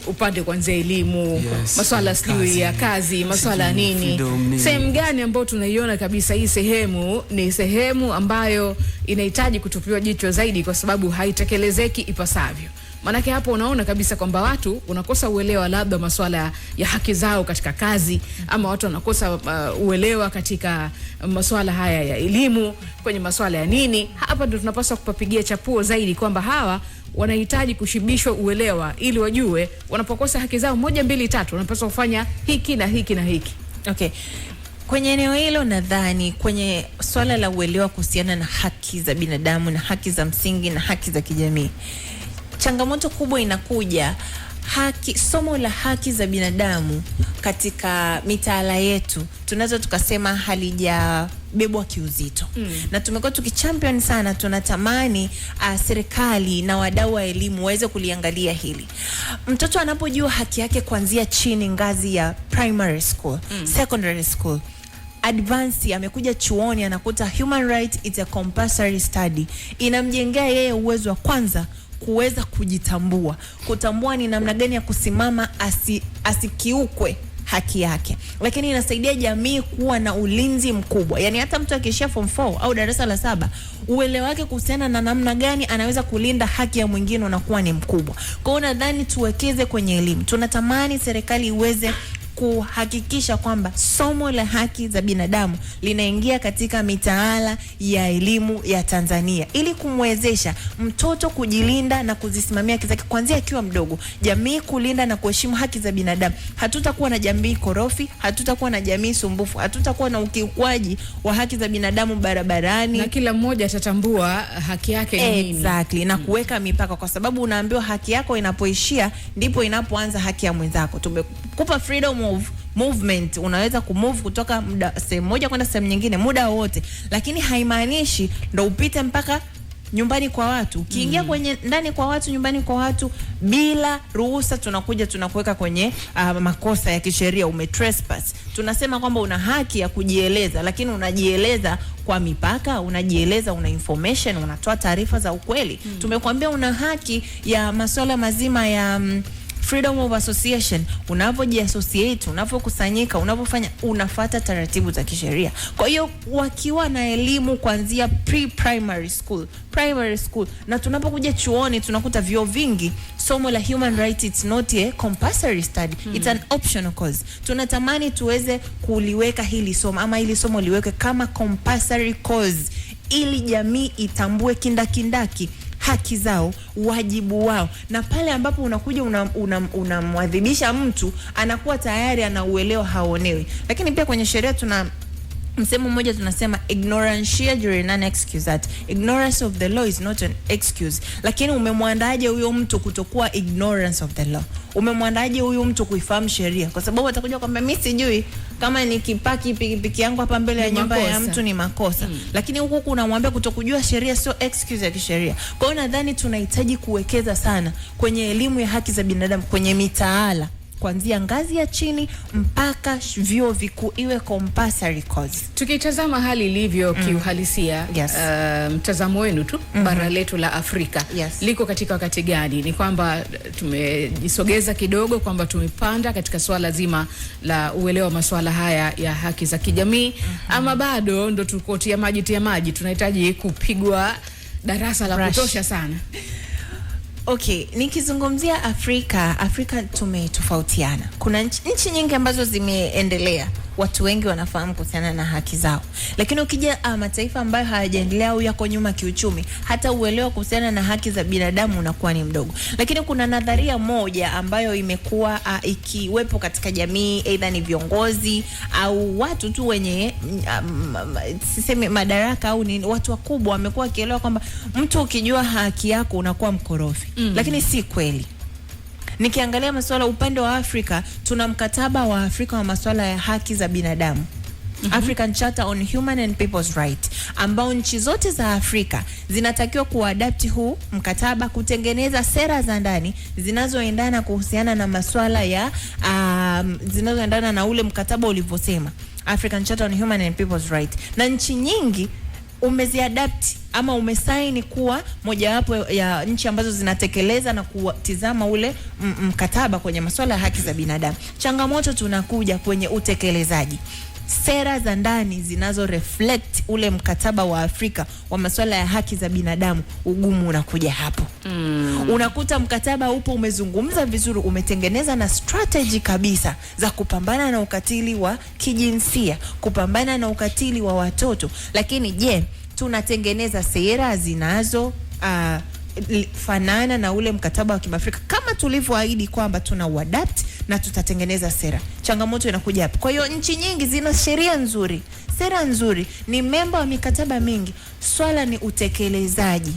upande kwanza elimu, masuala sijui ya kazi, masuala nini, sehemu gani ambayo tunaiona kabisa hii sehemu ni sehemu ambayo inahitaji kutupiwa jicho zaidi, kwa sababu haitekelezeki ipasavyo. Manake hapo unaona kabisa kwamba watu unakosa uelewa labda masuala ya haki zao katika kazi, ama watu wanakosa uelewa katika masuala haya ya elimu, kwenye masuala ya nini. Hapa ndio tunapaswa kupapigia chapuo zaidi kwamba hawa wanahitaji kushibishwa uelewa ili wajue wanapokosa haki zao 1 2 3 wanapaswa kufanya hiki na hiki na hiki. Okay. Kwenye eneo hilo nadhani kwenye swala la uelewa kuhusiana na haki za binadamu na haki za msingi na haki za kijamii, changamoto kubwa inakuja somo la haki za binadamu katika mitaala yetu tunaweza tukasema halijabebwa kiuzito. Na tumekuwa tukichampion sana, tunatamani serikali na wadau wa elimu waweze kuliangalia hili. Mtoto anapojua haki yake kuanzia chini ngazi ya primary school, secondary school, advance, amekuja chuoni anakuta human right is a compulsory study, inamjengea yeye uwezo wa kwanza kuweza kujitambua, kutambua ni namna gani ya kusimama asikiukwe haki yake. Lakini inasaidia jamii kuwa na ulinzi mkubwa. Yani hata mtu akishia form 4 au darasa la 7, uelewa wake kuhusiana na namna gani anaweza kulinda haki ya mwingine unakuwa ni mkubwa. Kwa hiyo nadhani tuwekeze kwenye elimu. Tunatamani serikali iweze kuhakikisha kwamba somo la haki za binadamu linaingia katika mitaala ya elimu ya Tanzania ili kumwezesha mtoto kujilinda na kuzisimamia haki zake kuanzia akiwa mdogo. Jamii kulinda na kuheshimu haki za binadamu. Hatutakuwa na jamii korofi, hatutakuwa na jamii sumbufu, hatutakuwa na ukiukwaji wa haki za binadamu barabarani, na kila mmoja atatambua haki yake ni nini. Exactly. Na kuweka mipaka, kwa sababu unaambiwa haki yako inapoishia ndipo inapoanza haki ya mwenzako. Tumekupa freedom of movement, unaweza kumove kutoka sehemu moja kwenda sehemu nyingine muda wote, lakini haimaanishi ndo upite mpaka nyumbani kwa watu. Ukiingia kwenye ndani kwa watu, nyumbani kwa watu bila ruhusa, tunakuweka kwenye makosa ya kisheria, umetrespass. Tunasema kwamba una haki ya kujieleza, lakini unajieleza kwa mipaka, unajieleza, una information, unatoa taarifa za ukweli. Tumekuambia una haki ya masuala mazima ya Freedom of association, unapojiassociate, unapokusanyika, unapofanya, unafuata taratibu za kisheria. Kwa hiyo wakiwa na elimu kuanzia pre-primary school, primary school, na tunapokuja chuoni tunakuta vyuo vingi somo la human rights it's not a compulsory study, it's an optional course. Tunatamani tuweze kuliweka hili somo ama hili somo liweke kama compulsory course ili jamii itambue kindakindaki haki zao, wajibu wao, na pale ambapo unakuja unamwadhibisha mtu anakuwa tayari anauelewa, haonewi. Lakini pia kwenye sheria tuna msemo mmoja tunasema ignorantia jure non excusat. Ignorance of the law is not an excuse. Lakini umemwandaje huyo mtu kutokuwa ignorance of the law? Umemwandaje huyo mtu kuifahamu sheria? Kwa sababu atakuja kwamba mimi sijui kama nikipaki pikipiki yangu hapa mbele ya nyumba ya mtu ni makosa. Lakini huko unamwambia kutokujua sheria sio excuse ya kisheria. Kwa hiyo nadhani tunahitaji kuwekeza sana kwenye elimu ya haki za binadamu kwenye mitaala, kuanzia ngazi ya chini mpaka vyuo vikuu iwe compulsory course. Tukitazama hali ilivyo kiuhalisia, Yes. Mtazamo wenu tu bara letu la Afrika liko katika wakati gani? Ni kwamba tumejisogeza kidogo kwamba tumepanda katika swala zima la uelewa masuala haya ya haki za kijamii, ama bado ndo tuko tia maji tunahitaji kupigwa darasa la kutosha sana? Okay, nikizungumzia Afrika tumetofautiana. Kuna nchi nyingi ambazo zimeendelea, watu wengi wanafahamu kuhusiana na haki zao. Lakini ukija mataifa ambayo hayajaendelea au yako nyuma kiuchumi, hata uelewa kuhusiana na haki za binadamu unakuwa ni mdogo. Lakini kuna nadharia moja ambayo imekuwa ikiwepo katika jamii, aidha ni viongozi au watu tu wenye siseme madaraka au ni watu wakubwa, wamekuwa wakielewa kwamba mtu ukijua haki yako unakuwa mkorofi. Lakini si kweli. Nikiangalia masuala upande wa Afrika, tuna mkataba wa Afrika wa masuala ya haki za binadamu, African Charter on Human and People's Rights, ambao nchi zote za Afrika zinatakiwa kuadapti huu mkataba, kutengeneza sera za ndani zinazoendana kuhusiana na masuala ya zinazoendana na ule mkataba ulivyosema, African Charter on Human and People's Rights. Na nchi nyingi umeziadapti ama umesaini kuwa mojawapo ya nchi ambazo zinatekeleza na kutizama ule mkataba kwenye masuala ya haki za binadamu. Changamoto tunakuja kwenye utekelezaji. Sera za ndani zinazo reflect ule mkataba wa Afrika wa masuala ya haki za binadamu, ugumu unakuja hapo. Unakuta mkataba upo umezungumza vizuri, umetengeneza na strategy kabisa za kupambana na ukatili wa kijinsia, kupambana na ukatili wa watoto. Lakini je, tunatengeneza sera zinazo fanana na ule mkataba wa kiafrika kama tulivyoahidi kwamba tuna uadapt na tutatengeneza sera? Changamoto inakuja hapo. Kwa hiyo nchi nyingi zina sheria nzuri, sera nzuri, ni memba wa mikataba mingi, swala ni utekelezaji.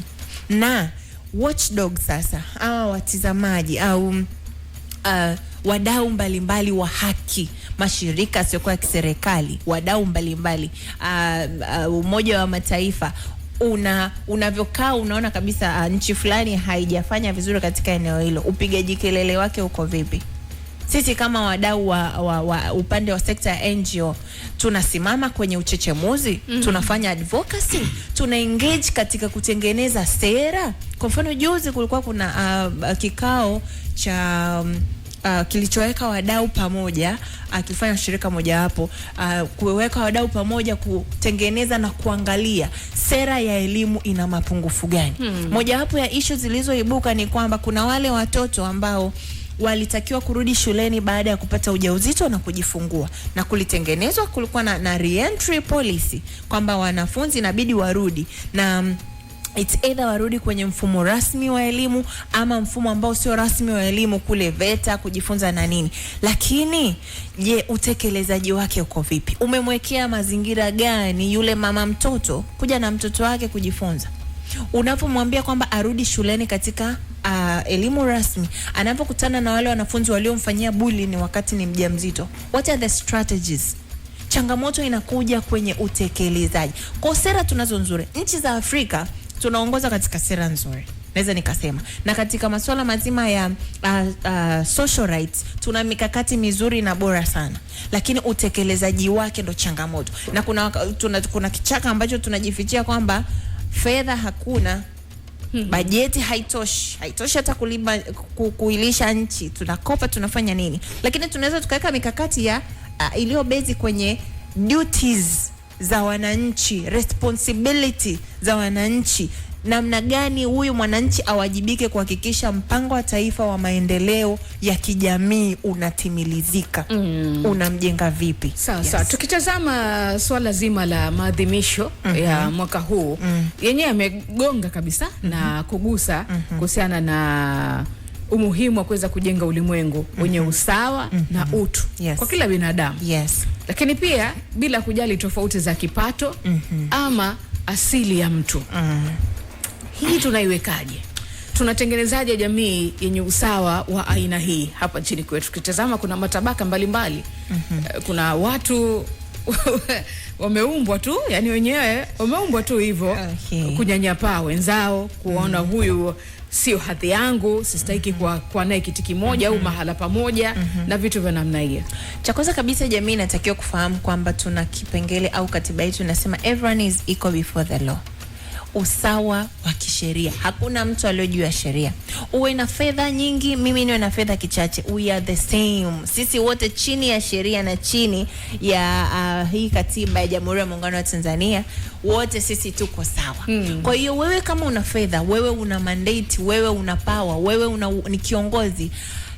Na watchdog sasa, watizamaji au wadau mbalimbali wa haki, mashirika sio ya kiserikali, wadau mbalimbali, Umoja wa Mataifa, unavyokaa unaona kabisa nchi fulani haijafanya vizuri katika eneo hilo, upigaji kelele wake uko vipi? Sisi kama wadau wa upande wa sekta ya NGO tunasimama kwenye uchechemuzi, tunafanya advocacy, tuna engage katika kutengeneza sera. Kwa mfano juzi kulikuwa kuna kikao cha kilichoweka wadau pamoja, akifanya shirika moja hapo, kuweka wadau pamoja kutengeneza na kuangalia sera ya elimu ina mapungufu gani. Moja hapo ya issues zilizoibuka ni kwamba kuna wale watoto ambao walitakiwa kurudi shuleni baada ya kupata ujauzito na kujifungua, na kulitengenezwa, kulikuwa na re-entry policy kwamba wanafunzi inabidi warudi, na it's either warudi kwenye mfumo rasmi wa elimu ama mfumo ambao sio rasmi wa elimu kule VETA kujifunza na nini. Lakini je, utekelezaji wake uko vipi? Umemwekea mazingira gani yule mama mtoto kuja na mtoto wake kujifunza? Unapomwambia kwamba arudi shuleni katika elimu rasmi, anapokutana na wale wanafunzi waliomfanyia bullying wakati ni mjamzito, what are the strategies? Changamoto inakuja kwenye utekelezaji. Kwa sera tunazo nzuri, nchi za Afrika tunaongoza katika sera nzuri, naweza nikasema, na katika masuala mazima ya social rights tuna mikakati mizuri na bora sana, lakini utekelezaji wake ndo changamoto. Na kuna kichaka ambacho tunajifichia kwamba fedha hakuna, Bajeti haitoshi hata kuilisha nchi. Tunakopa, tunafanya nini? Lakini tunaweza tukaweka mikakati ya iliyo base kwenye duties za wananchi, responsibility za wananchi. Namna gani huyu mwananchi awajibike kuhakikisha mpango wa taifa wa maendeleo ya kijamii unatimilizika. Unamjenga vipi? Sawa. Tukitazama swala zima la maadhimisho ya mwaka huu, yenyewe amegonga kabisa na kugusa kuhusiana na umuhimu wa kuweza kujenga ulimwengu wenye usawa na utu kwa kila binadamu. Lakini pia bila kujali tofauti za kipato ama asili ya mtu. Hii tunaiwekaje? Tunatengenezaje jamii yenye usawa wa aina hii hapa nchini kwetu? Tukitazama kuna matabaka mbalimbali. Kuna watu wameumbwa tu, yani wenyewe wameumbwa tu hivyo, kunyanyapaa wenzao, kuona huyu sio hadhi yangu, sistahiki kwa naye kiti kimoja au mahala pamoja na vitu vya namna hiyo. Cha kwanza kabisa, jamii inatakiwa kufahamu kwamba tuna kipengele au katiba yetu inasema everyone is equal before the law. Usawa wa kisheria. Hakuna mtu aliye juu ya sheria. Uwe na fedha nyingi, mimi niwe na fedha kichache, we are the same. Sisi wote chini ya sheria na chini ya hii katiba ya Jamhuri ya Muungano wa Tanzania, wote sisi tuko sawa. Kwa hiyo wewe kama una fedha, wewe una mandate, wewe una power, wewe ni kiongozi,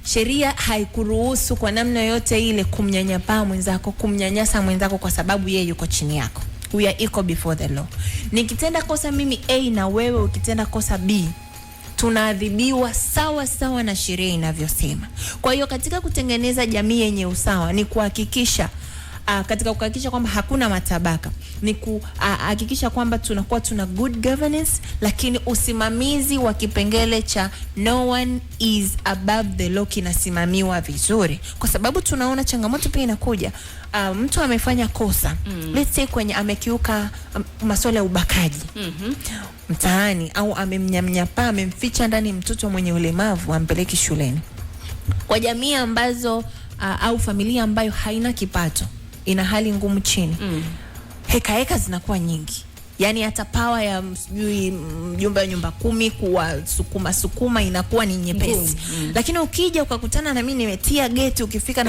sheria haikuruhusu kwa namna yote ile kumnyanyapaa mwenzako, kumnyanyasa mwenzako kwa sababu yeye yuko chini yako. We are equal before the law. Nikitenda kosa mimi A na wewe ukitenda kosa B, tunaadhibiwa sawa na sheria inavyosema. Kwa hiyo katika kutengeneza jamii yenye usawa ni kuhakikisha katika kuhakikisha kwamba hakuna matabaka, ni kuhakikisha kwamba tunakuwa tuna good governance, lakini usimamizi wa kipengele cha no one is above the law kinasimamiwa vizuri. Kwa sababu tunaona changamoto pia inakuja, mtu amefanya kosa, let's say kwenye amekiuka masuala ya ubakaji mtaani, au amemnyanyapaa, amemficha ndani mtoto mwenye ulemavu, ampeleki shuleni. Kwa jamii ambazo au familia ambayo haina kipato, ina hali ngumu chini, heka zinakuwa nyingi. Yani hata power ya mjumbe wa nyumba 10 kuwa sukuma inakuwa ni nyepesi. Lakini ukija ukakutana na mimi nimetia geti, ukifika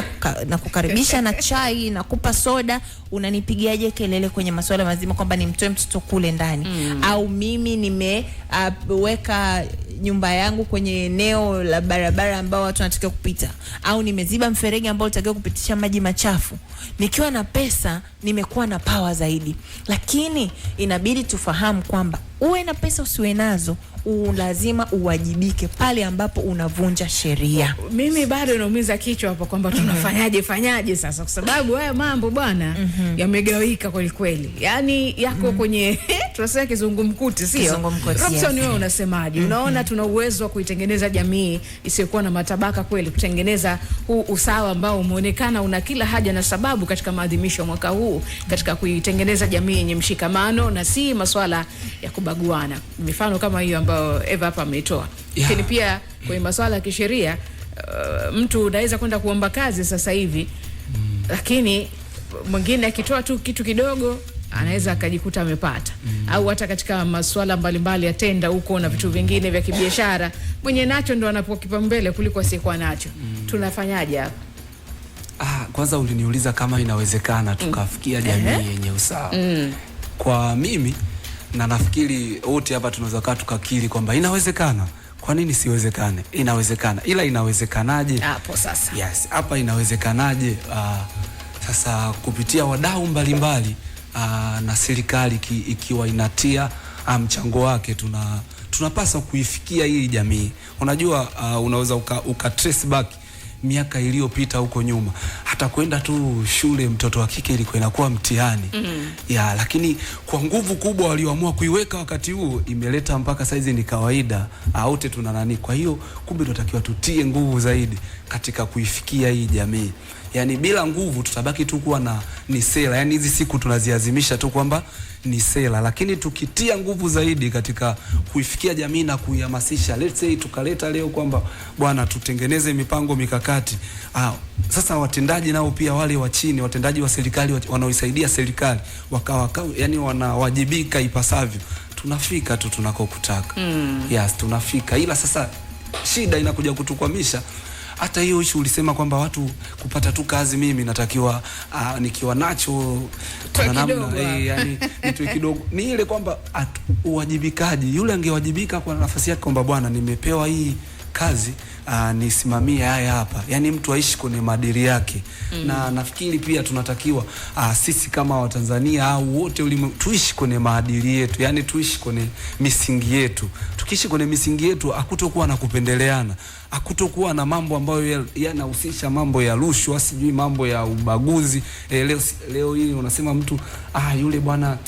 na kukaribisha na chai na kupa soda, unanipigiaje kelele kwenye masuala mazima kwamba nimtoe mtoto kule ndani? Au mimi nimeweka nyumba yangu kwenye eneo la barabara ambao watu wanatakiwa kupita, au nimeziba mfereji ambao unatakiwa kupitisha maji machafu. Nikiwa na pesa nimekuwa na power zaidi. Lakini inabidi tufahamu kwamba uwe na pesa usiwe nazo, lazima uwajibike pale ambapo unavunja sheria. Mimi bado naumiza kichwa hapa kwamba tunafanyaje sasa, kwa sababu haya mambo bwana yamegawika kweli kweli. Yani yako kwenye tunasema kizungumkuti, sio? Robson, wewe unasemaje? Unaona tuna uwezo wa kuitengeneza jamii isiyokuwa na matabaka kweli, kutengeneza huu usawa ambao umeonekana una kila haja na sababu katika maadhimisho mwaka huu, katika kuitengeneza jamii yenye mshikamano na si masuala ya kubaguana. Mifano kama hiyo ambayo Eva hapa ametoa. Lakini pia kwenye masuala ya kisheria, mtu unaweza kwenda kuomba kazi sasa hivi, lakini mwingine akitoa tu kitu kidogo anaweza akajikuta amepata. Au hata katika masuala mbalimbali ya tenda huko na vitu vingine vya kibiashara, mwenye nacho ndo anapokuwa kipaumbele kuliko asiyekuwa nacho. Tunafanyaje hapa? Kwanza uliniuliza kama inawezekana tukafikia jamii yenye usawa. Kwa mimi na nafikiri wote hapa tunaweza kaa tukakiri kwamba inawezekana. Kwa nini siwezekane? Inawezekana. Ila inawezekanaje? Hapo sasa. Yes, hapa inawezekanaje? Sasa kupitia wadau mbalimbali na serikali ikiwa inatia mchango wake, tunapaswa kuifikia hii jamii. Unajua unaweza uka trace back miaka iliyopita huko nyuma, hata kwenda tu shule mtoto wa kike ilikuwa inakuwa mtihani. Lakini kwa nguvu kubwa walioamua kuiweka wakati huo, imeleta mpaka saizi ni kawaida, wote tuna nani. Kwa hiyo kumbe tunatakiwa tutie nguvu zaidi katika kuifikia hii jamii. Yani bila nguvu tutabaki tu kuwa ni sera. Yani hizi siku tunaziazimisha tu kwamba ni sera, lakini tukitia nguvu zaidi katika kuifikia jamii na kuihamasisha, let's say tukaleta leo kwamba bwana tutengeneze mipango mikakati. Sasa watendaji nao pia wale wa chini, watendaji wa serikali wanaoisaidia serikali wakawa yani wanawajibika ipasavyo. tunafika tu tunakokutaka. Yes, tunafika, ila sasa shida inakuja kutukwamisha. Hata hiyo issue ulisema kwamba watu kupata tu kazi, mimi natakiwa nikiwa nacho kwa namna yani nitu kidogo, ni ile kwamba uwajibikaji. Yule angewajibika kwa nafasi yake kwamba bwana, nimepewa hii kazi nisimamie haya hapa, yani mtu aishi kwenye maadili yake. Na nafikiri pia tunatakiwa sisi kama Watanzania au wote tuishi kwenye maadili yetu, yani tuishi kwenye misingi yetu. Tukiishi kwenye misingi yetu, hakutokuwa na kupendeleana, hakutokuwa na mambo ambayo yanahusisha mambo ya rushwa, sijui mambo ya ubaguzi. Leo hii unasema mtu yule bwana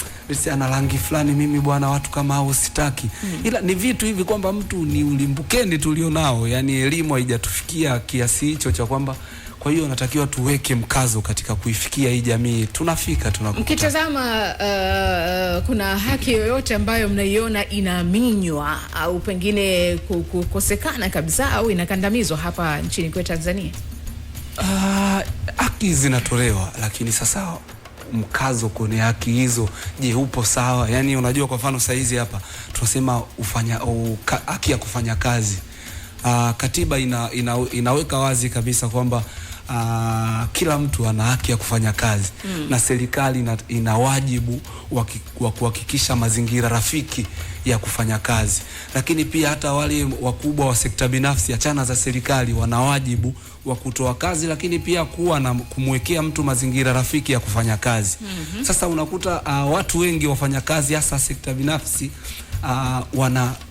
ana rangi fulani, mimi bwana watu kama hao sitaki. Ila ni vitu hivi kwamba mtu ni ulimbukeni tulionao, yani elimu haijatufikia kiasi hicho cha kwamba, kwa hiyo natakiwa tuweke mkazo katika kuifikia hii jamii. Tunafika tunakutana. Mkitazama kuna haki yoyote ambayo mnaiona inaminywa au pengine kukosekana kabisa au inakandamizwa hapa nchini kwetu Tanzania? Haki zinatolewa, lakini sasa mkazo kwenye haki hizo, je, upo sawa? Yani unajua, kwa mfano saizi hapa tunasema haki ya kufanya kazi. Katiba inaweka wazi kabisa kwamba kila mtu ana haki ya kufanya kazi. Na serikali ina wajibu wa kuhakikisha mazingira rafiki ya kufanya kazi. Lakini pia hata wale wakubwa wa sekta binafsi, achana za serikali, wana wajibu wa kutoa kazi, lakini pia kuwa na kumwekea mtu mazingira rafiki ya kufanya kazi. Sasa unakuta watu wengi wafanya kazi hasa sekta binafsi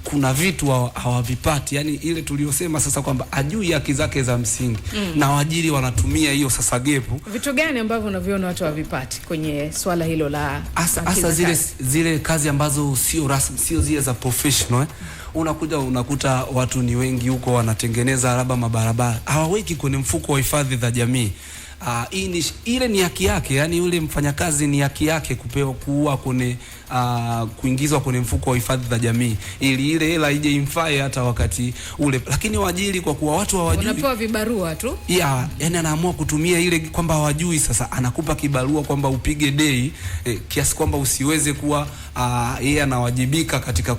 kuna vitu hawavipati, yani ile tuliyosema sasa kwamba ajui haki zake za msingi. Na waajiri wanatumia hiyo sasa gepu. Vitu gani ambavyo unaviona watu hawavipati kwenye swala hilo la hasa zile kazi ambazo sio rasmi, sio zile za professional? Unakuta watu ni wengi huko wanatengeneza labda mabarabara, hawaweki kwenye mfuko wa hifadhi za jamii. Ile ni haki yake, yani yule mfanyakazi ni haki yake kupewa kuingizwa kwenye mfuko wa hifadhi za jamii, ili ile hela ije imfae hata wakati ule. Lakini waajiri, kwa kuwa watu hawajui, wanapewa vibarua tu. Yani anaamua kutumia ile kwamba hawajui. Sasa anakupa kibarua kwamba upige day kiasi kwamba usiweze kuwa yeye anawajibika katika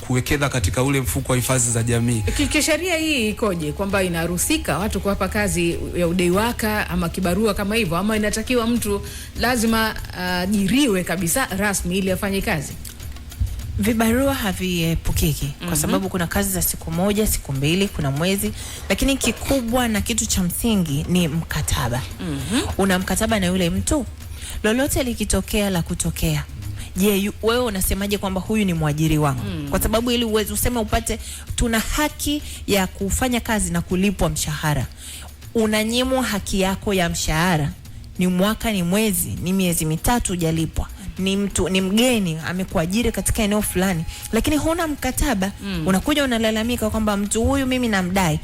kuwekeza katika ule mfuko wa hifadhi za jamii. Kisheria hii ikoje, kwamba inaruhusika watu kuwapa kazi ya udai waka ama kibarua kama hivyo, ama inatakiwa mtu lazima ajiriwe kabisa rasmi ili afanye kazi? Vibarua haviepukiki kwa sababu kuna kazi za siku moja, siku mbili, kuna mwezi, lakini kikubwa na kitu cha msingi ni mkataba. Una mkataba na yule mtu, lolote likitokea la kutokea, je, wewe unasemaje kwamba huyu ni mwajiri wangu? Kwa sababu ili uweze useme tuna haki ya kufanya kazi na kulipwa mshahara. Unanyimwa haki yako ya mshahara, ni mwaka, ni mwezi, ni miezi mitatu hujalipwa. Ni mgeni amekuajiri katika eneo fulani, lakini huna mkataba. Unakuja unalalamika kwamba mtu huyu mimi namdai.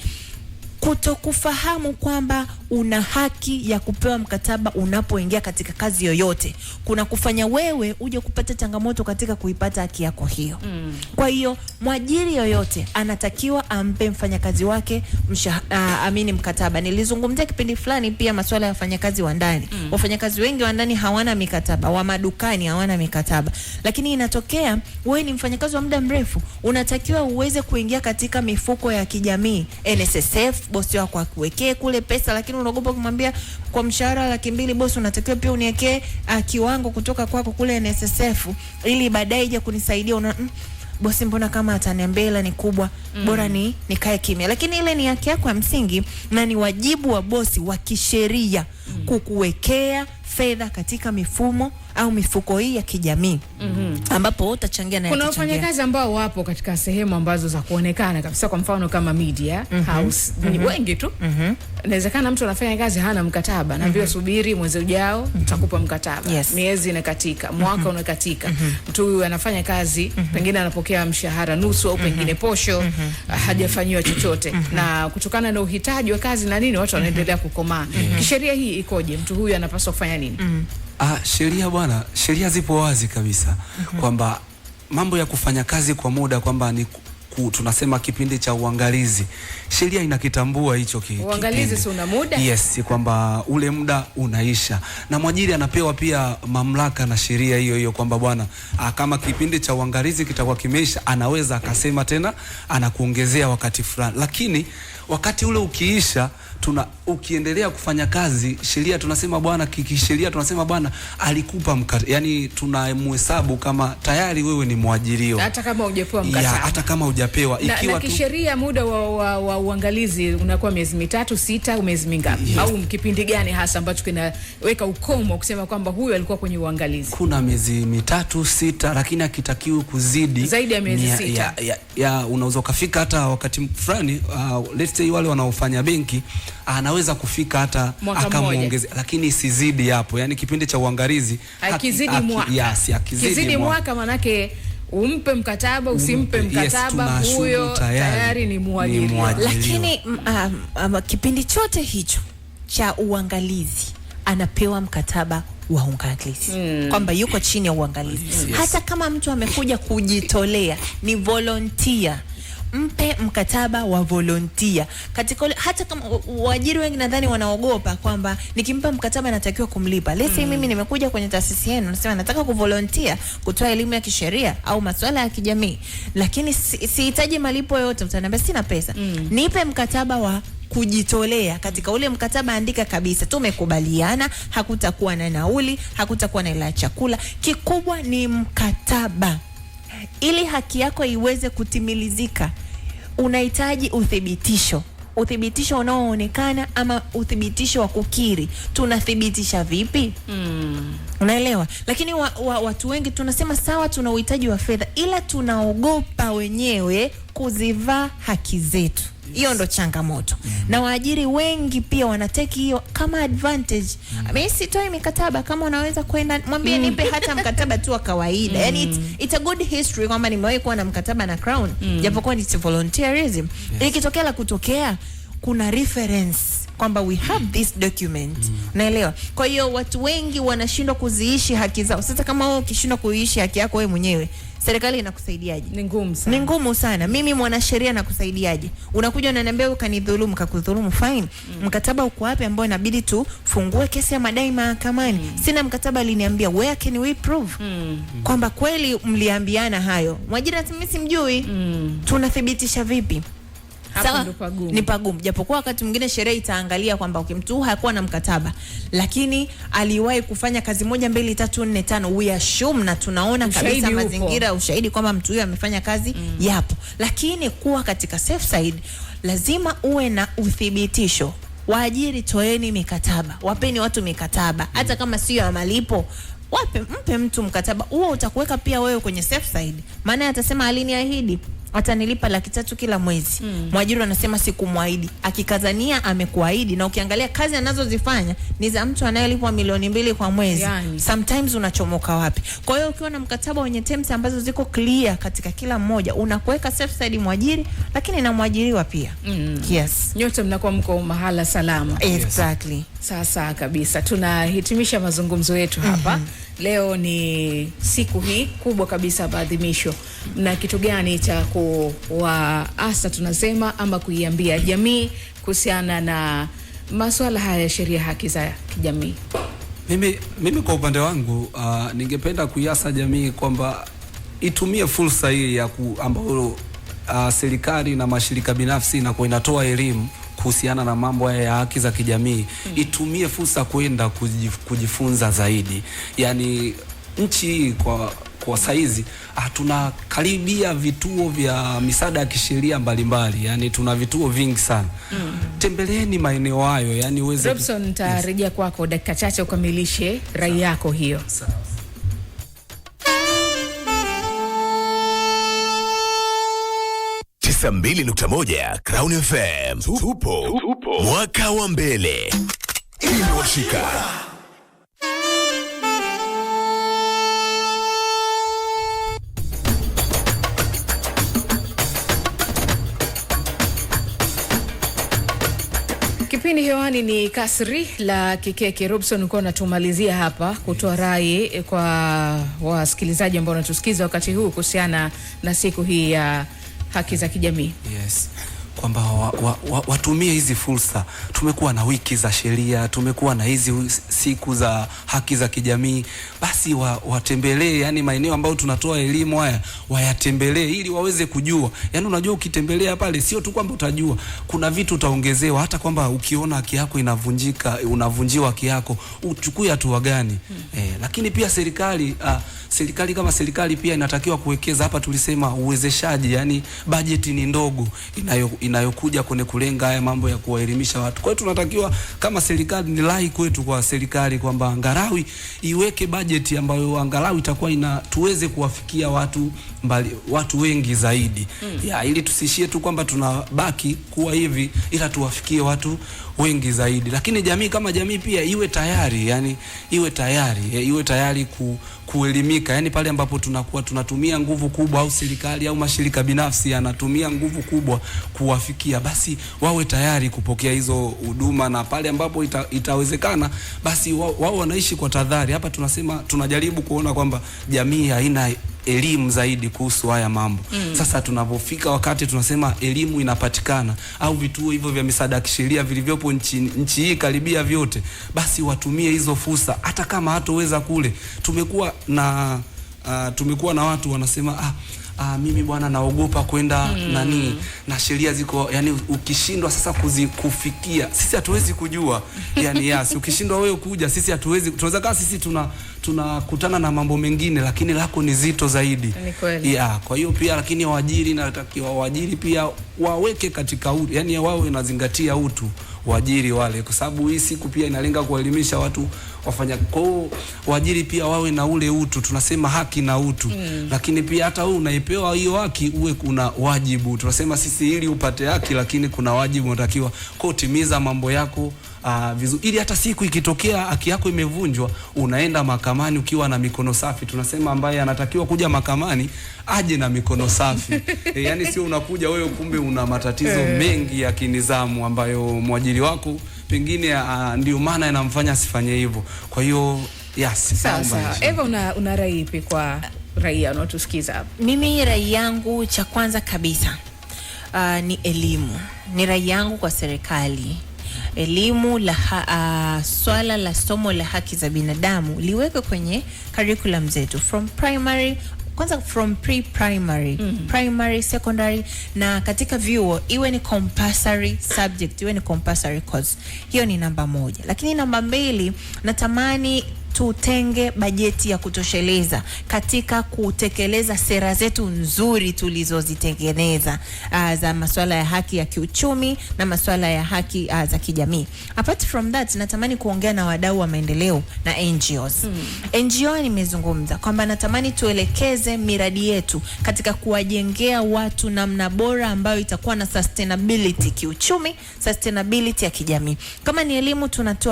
Kutokufahamu kwamba una haki ya kupewa mkataba unapoingia katika kazi yoyote kuna kufanya wewe uje kupata changamoto katika kuipata haki yako hiyo. Kwa mwajiri yoyote anatakiwa ampe mfanyakazi wake mkataba. Nilizungumzia kipindi fulani pia masuala ya wafanyakazi wa ndani. Wafanyakazi wengi wa ndani hawana mikataba, wa madukani hawana mikataba. Lakini inatokea wewe ni mfanyakazi wa muda mrefu, unatakiwa uweze kuingia katika mifuko ya kijamii, NSSF, bosi wako akuwekee kule pesa, lakini unaogopa kumwambia kwa mshahara 200,000 bosi unatakiwa pia uniwekee kiwango kutoka kwako kule NSSF ili baadaye ije kunisaidia. Bosi mbona kama ataniambia hela ni kubwa, bora nikae kimya. Lakini ile ni haki yako ya msingi na ni wajibu wa bosi wa kisheria kukuwekea fedha katika mifumo au mifuko hii ya kijamii ambapo utachangia na kuna wafanyakazi ambao wapo katika sehemu ambazo za kuonekana kabisa, kwa mfano kama media house, ni wengi tu. Inawezekana mtu anafanya kazi hana mkataba, na mbio subiri mwezi ujao tutakupa mkataba. Miezi inakatika, mwaka unakatika. Mtu huyu anafanya kazi, pengine anapokea mshahara nusu au pengine posho, hajafanywa chochote. Na kutokana na uhitaji wa kazi na nini, watu wanaendelea kukomaa. Kisheria hii ikoje? Mtu huyu anapaswa kufanya nini? Sheria bwana, sheria zipo wazi kabisa kwamba mambo ya kufanya kazi kwa muda kwamba tunasema kipindi cha uangalizi. Sheria inakitambua hicho uangalizi, si una muda? Yes, kwamba ule muda unaisha, na mwajiri anapewa pia mamlaka na sheria hiyo kwamba bwana, kama kipindi cha uangalizi kitakuwa kimeisha, anaweza akasema tena anakuongezea wakati fulani. Lakini wakati ule ukiisha, ukiendelea kufanya kazi, sheria tunasema bwana, kisheria tunasema bwana, alikupa yani tunamhesabu kama tayari wewe ni mwajiriwa, hata kama hujapewa mkataba. Hata kama hujapewa, ikiwa na kisheria muda wa uangalizi unakuwa miezi 3, 6 au miezi mingapi? Au kipindi gani hasa ambacho kinaweka ukomo kusema kwamba huyu alikuwa kwenye uangalizi? Kuna miezi 3, 6, lakini akitakiwa kuzidi zaidi ya miezi 6. Unaweza kufika hata wakati fulani, let's say wale wanaofanya benki, anaweza kufika hata akamuongeza, lakini isizidi hapo. Yani kipindi cha uangalizi akizidi mwaka, akizidi mwaka manake umpe mkataba, usimpe mkataba, huyo tayari ni mwajiriwa. Lakini kipindi chote hicho cha uangalizi anapewa mkataba wa uangalizi, kwamba yuko chini ya uangalizi. Hata kama mtu amekuja kujitolea, ni volunteer, mpe mkataba wa volunteer. Hata kama waajiri wengi nadhani wanaogopa kwamba nikimpa mkataba natakiwa kumlipa. Let's say mimi nimekuja kwenye taasisi yenu, nasema nataka kuvolunteer kutoa elimu ya kisheria au masuala ya kijamii, lakini sihitaji malipo yote. Mtaniambia sina pesa. Nipe mkataba wa kujitolea. Katika ule mkataba andika kabisa, tumekubaliana hakutakuwa na nauli, hakutakuwa na hela ya chakula. Kikubwa ni mkataba. Ili haki yako iweze kutimilizika, unahitaji uthibitisho unaoonekana, ama uthibitisho wa kukiri. Tunathibitisha vipi? Unaelewa? Lakini watu wengi tunasema sawa, tuna uhitaji wa fedha, ila tunaogopa wenyewe kuzivaa haki zetu. Hiyo ndo changamoto. Na waajiri wengi pia wanateki hiyo kama advantage. Mimi sitoi mikataba, kama unaweza kwenda mwambie nipe hata mkataba tu wa kawaida. Yani it's a good history kwamba nimewahi kuwa na mkataba na Crown, japokuwa ni volunteerism. Ikitokea la kutokea, kuna reference kwamba we have this document. Naelewa. Kwa hiyo watu wengi wanashindwa kuziishi haki zao. Sasa kama wewe ukishindwa kuishi haki yako wewe mwenyewe, serikali inakusaidiaje? Ni ngumu sana. Ni ngumu sana. Mimi mwanasheria nakusaidiaje? Unakuja unaniambia ukanidhulumu, kakudhulumu, fine. Mkataba uko wapi ambao inabidi tufungue kesi ya madai mahakamani? Sina mkataba, aliniambia where can we prove kwamba kweli mliambiana hayo? Mwajiri mimi simjui. Tunathibitisha vipi? Sawa, ni pagumu. Japokuwa wakati mwingine sheria itaangalia kwamba mtu hakuwa na mkataba, lakini aliwahi kufanya kazi 1, 2, 3, 4, 5, we assume na tunaona kabisa mazingira, ushahidi kwamba mtu huyo amefanya kazi yapo. Lakini kuwa katika safe side, lazima uwe na uthibitisho. Waajiri, toeni mikataba, wapeni watu mikataba, hata kama sio ya malipo. Mpe mtu mkataba huo, utakuweka pia wewe kwenye safe side. Maana atasema aliniahidi atanilipa 300,000 kila mwezi. Mwajiri anasema sikumwahidi. Akikazania amekuahidi, na ukiangalia kazi anazozifanya ni za mtu anayelipwa 2,000,000 kwa mwezi. Sometimes unachomoka wapi? Kwa hiyo ukiwa na mkataba wenye terms ambazo ziko clear katika kila mmoja, unakuweka safe side mwajiri, lakini na mwajiriwa pia. Yes. Nyote mnakuwa mko mahala salama. Exactly. Sasa kabisa tunahitimisha mazungumzo yetu hapa. Leo ni siku hii kubwa kabisa maadhimisho. Na kitu gani cha kuwaasa tunasema ama kuiambia jamii kuhusiana na masuala haya ya sheria haki za kijamii? Mimi kwa upande wangu ningependa kuiasa jamii kwamba itumie fursa hii ya ambayo serikali na mashirika binafsi na inatoa elimu kuhusiana na mambo ya haki za kijamii. Itumie fursa kwenda kujifunza zaidi. Yani nchi kwa saizi tunakaribia vituo vya misaada ya kisheria mbalimbali. Yani tuna vituo vingi sana. Tembeleeni maeneo hayo, yani uweze. Robson, nitarejea kwako dakika chache ukamilishe rai yako hiyo. Sawa. 92.1 Crown FM. Tupo mwaka wa mbele. Imewashika. Kipindi hewani ni Kasri la Kikeke. Robson, uko natumalizia hapa kutoa rai kwa wasikilizaji ambao wanatusikiza wakati huu kuhusiana na siku hii ya haki za kijamii. Yes. Kwamba watumie hizi fursa. Tumekuwa na wiki za sheria, tumekuwa na hizi siku za haki za kijamii, basi watembelee, yani maeneo ambayo tunatoa elimu haya wayatembelee ili waweze kujua. Yani unajua ukitembelea pale sio tu kwamba utajua, kuna vitu utaongezewa, hata kwamba ukiona haki yako inavunjika, unavunjiwa haki yako, uchukue hatua gani. Lakini pia serikali kama serikali pia inatakiwa kuwekeza hapa. Tulisema uwezeshaji, yani bajeti ni ndogo inayokuja kwenye kulenga haya mambo ya kuwaelimisha watu. Kwa hiyo tunatakiwa kama serikali, ni rai kwetu kwa serikali kwamba angalau iweke bajeti ambayo angalau itakuwa tuweze kuwafikia watu wengi zaidi. Ili tusishie tu kwamba tunabaki kuwa hivi, ila tuwafikie watu wengi zaidi. Lakini jamii kama jamii pia iwe tayari, yani iwe tayari kuelimika. Yani pale ambapo tunakuwa tunatumia nguvu kubwa, au serikali au mashirika binafsi yanatumia nguvu kubwa kuwafikia, basi wawe tayari kupokea hizo huduma, na pale ambapo itawezekana basi wao wanaishi kwa tahadhari. Hapa tunajaribu kuona kwamba jamii haina elimu zaidi kuhusu haya mambo. Sasa tunapofika wakati tunasema elimu inapatikana, au vituo hivyo vya misaada ya kisheria vilivyopo nchi hii karibia vyote, basi watumie hizo fursa. Hata kama hatoweza kule, tumekuwa na watu wanasema mimi bwana naogopa kwenda na sheria ziko, yani ukishindwa sasa kufikia, sisi hatuwezi kujua. Yani ukishindwa wewe kuja, sisi hatuwezi, tunaweza kama sisi tunakutana na mambo mengine, lakini lako ni zito zaidi. Kwa hiyo pia, lakini waajiri pia waweke katika utu, yani wao inazingatia utu waajiri wale, kwa sababu hii siku pia inalenga kuelimisha watu wafanya. Kwa hiyo waajiri pia wawe na ule utu, tunasema haki na utu. Lakini pia hata wewe unaipewa hiyo haki, uwe kuna wajibu. Tunasema sisi ili upate haki, lakini kuna wajibu unatakiwa kutimiza mambo yako vizuri, ili hata siku ikitokea haki yako imevunjwa, unaenda mahakamani ukiwa na mikono safi. Tunasema ambaye anatakiwa kuja mahakamani aje na mikono safi. Yani sio unakuja wewe kumbe una matatizo mengi ya kinizamu ambayo mwajiri wako pengine ndio maana inamfanya asifanye hivyo. Kwa hiyo sasa Eva, una rai ipi kwa raia wanaotusikiza? Mimi rai yangu cha kwanza kabisa ni elimu. Ni rai yangu kwa serikali, elimu swala la somo la haki za binadamu liweke kwenye curriculum zetu from primary, kwanza from pre-primary, primary, secondary, na katika vyuo iwe ni compulsory subject, iwe ni compulsory course. Hiyo ni namba 1. Lakini namba 2, natamani tutenge bajeti ya kutosheleza katika kutekeleza sera zetu nzuri tulizozitengeneza za masuala ya haki ya kiuchumi na masuala ya haki za kijamii. Apart from that, natamani kuongea na wadau wa maendeleo na NGOs. NGO nimezungumza kwamba natamani tuelekeze miradi yetu katika kuwajengea watu namna bora ambayo itakuwa na sustainability kiuchumi, sustainability ya kijamii. Kama ni elimu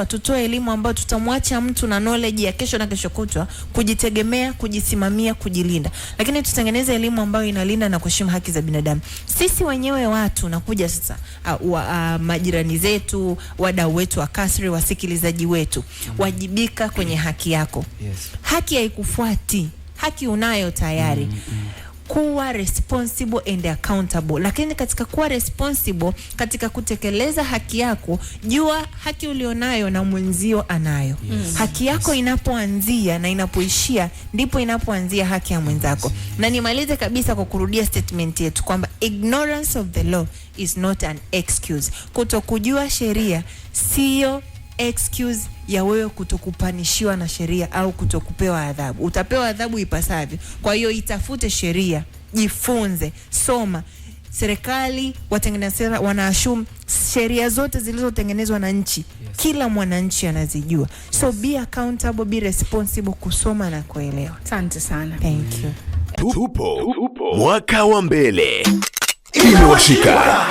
tutoe elimu ambayo tutamwacha mtu na knowledge ya kesho na kesho kutwa kujitegemea, kujisimamia, kujilinda. Lakini tutengeneze elimu ambayo inalinda na kuheshimu haki za binadamu. Sisi wenyewe watu nakuja sasa majirani zetu, wadau wetu wa kasri, wasikilizaji wetu, wajibika kwenye haki yako. Haki haikufuati, haki unayo tayari. Kuwa responsible and accountable. Lakini katika kuwa responsible, katika kutekeleza haki yako, jua haki ulionayo na mwenzio anayo. Haki yako inapoanzia na inapoishia, ndipo inapoanzia haki ya mwenzako. Na nimalize kabisa kwa kurudia statement yetu kwamba ignorance of the law is not an excuse. Kutokujua sheria sio excuse ya wewe kutokupanishiwa na sheria au kutokupewa adhabu. Utapewa adhabu ipasavyo. Kwa hiyo itafute sheria, jifunze, soma. Serikali, watengeneza sera wanaashumu sheria zote zilizotengenezwa na nchi. Kila mwananchi anazijua. So be accountable, be responsible, kusoma na kuelewa. Asante sana. Thank you. Tupo mwaka wa mbele. Imewashika.